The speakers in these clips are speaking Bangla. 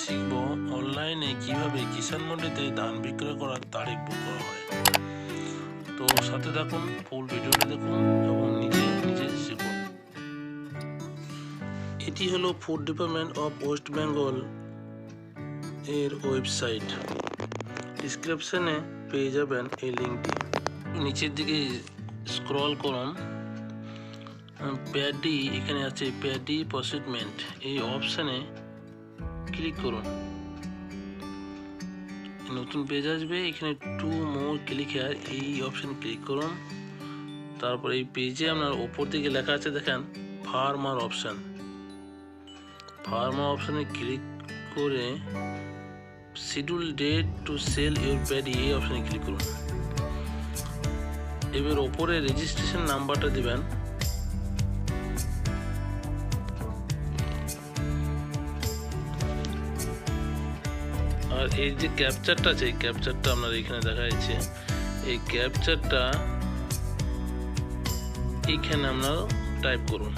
শিখব অনলাইনে কিভাবে কিষান মন্ডিতে ধান বিক্রয় করার তারিখ বুক করা হয়। তো সাথে থাকুন, ফুল ভিডিওটা দেখুন এবং নিজে নিজে শিখুন। এটি হলো food department of West Bengal এর ওয়েবসাইট। ডিসক্রিপশনে পেয়ে যাবেন এই লিঙ্কটি। নিচের দিকে স্ক্রল করুন, প্যাডি এখানে আছে, প্যাডি প্রসিডমেন্ট এই অপশানে ক্লিক করুন। নতুন পেজ আসবে, এখানে টু মোর ক্লিক হেয়ার এই অপশানে ক্লিক করুন। তারপর এই পেজে আপনার ওপর দিকে লেখা আছে দেখেন ফার্মার অপশান। ফার্মার অপশানে ক্লিক করে schedule date to sell your paddy এই অপশানে ক্লিক করুন। এবার ওপরে রেজিস্ট্রেশন নাম্বারটা দিবেন। আর এই যে ক্যাপচারটা আছে, এই ক্যাপচারটা আপনার এখানে দেখা যাচ্ছে, এই ক্যাপচারটা এইখানে আপনারা টাইপ করুন।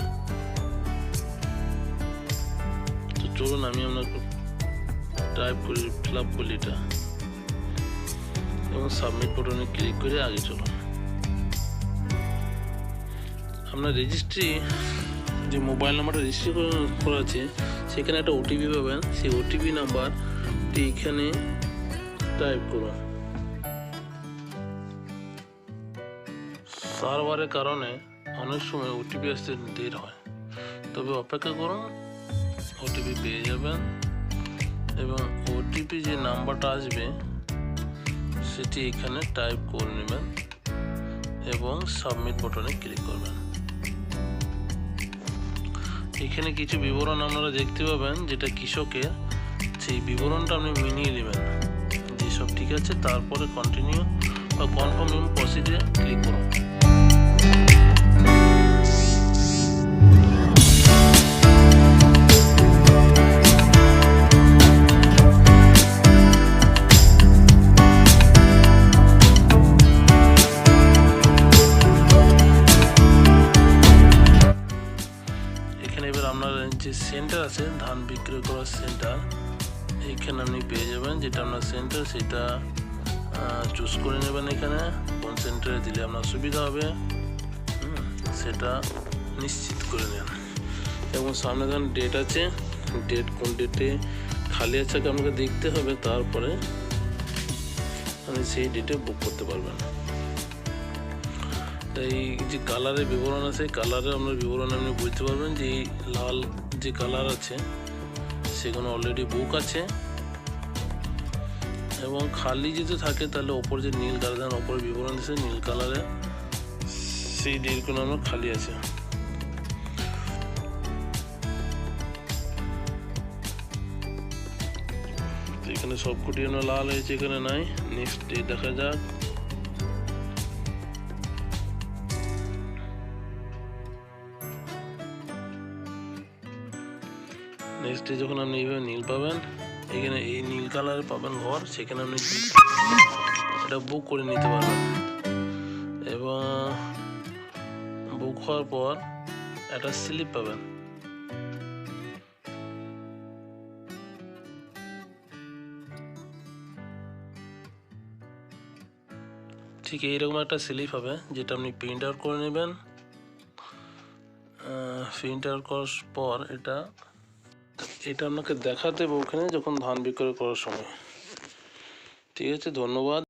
তো চলুন আমি আপনাকে টাইপ করে ফিল আপ করি এটা এবং সাবমিট বাটনে ক্লিক করে আগে চলুন। আপনার রেজিস্ট্রি যে মোবাইল নাম্বারটা রেজিস্ট্রি করা আছে সেখানে একটা ওটিপি পাবেন, সেই ওটিপি নাম্বারটি এখানে টাইপ করুন। সার্ভারের কারণে অনেক সময় ওটিপি আসতে দেরি হয়, তবে অপেক্ষা করুন, ওটিপি পেয়ে যাবেন এবং ওটিপি যে নাম্বারটা আসবে সেটি এখানে টাইপ করে নেবেন এবং সাবমিট বাটনে ক্লিক করবেন। এখানে কিছু বিবরণ আপনারা দেখতে পাবেন যেটা কৃষকের, সেই বিবরণটা আপনি মিলিয়ে নেবেন। যেসব ঠিক আছে তারপরে কন্টিনিউ বা কনফার্ম প্রসিডে ক্লিক করুন। এবার আপনার যে সেন্টার আছে ধান বিক্রয় করার সেন্টার, এইখানে আপনি পেয়ে যাবেন যেটা আপনার সেন্টার সেটা চুজ করে নেবেন। এখানে কোন সেন্টারে দিলে আপনার সুবিধা হবে সেটা নিশ্চিত করে নেন এবং সামনে ধরুন ডেট আছে, ডেট কোন ডেটে খালি আছে আপনাকে দেখতে হবে, তারপরে আপনি সেই ডেটে বুক করতে পারবেন। এই যে কালারের বিবরণ আছে, কালারে আপনার বিবরণ আপনি বুঝতে পারবেন যে এই লাল যে কালার আছে সেগুলো অলরেডি বুক আছে এবং খালি যদি থাকে তাহলে ওপর যে নীল কালার ওপরে বিবরণ আছে নীল কালারে, সেই ডেটগুলো আমার খালি আছে। এখানে সবকটি আমার লাল হয়েছে, এখানে নাই। নেক্সট ডেট দেখা যাক। নেক্সট ডে যখন আপনি এইভাবে নীল পাবেন, এখানে এই নীল কালারে পাবেন ঘর, সেখানে আপনি এটা বুক করে নিতে পারবেন এবং বুক হওয়ার পর একটা স্লিপ পাবেন। ঠিক এইরকম একটা স্লিপ হবে যেটা আপনি প্রিন্ট আউট করে নেবেন। প্রিন্ট আউট করার পর এটা আপনাকে দেখাতে হবে ওখানে যখন ধান বিক্রয় করার সময়। ঠিক আছে, ধন্যবাদ।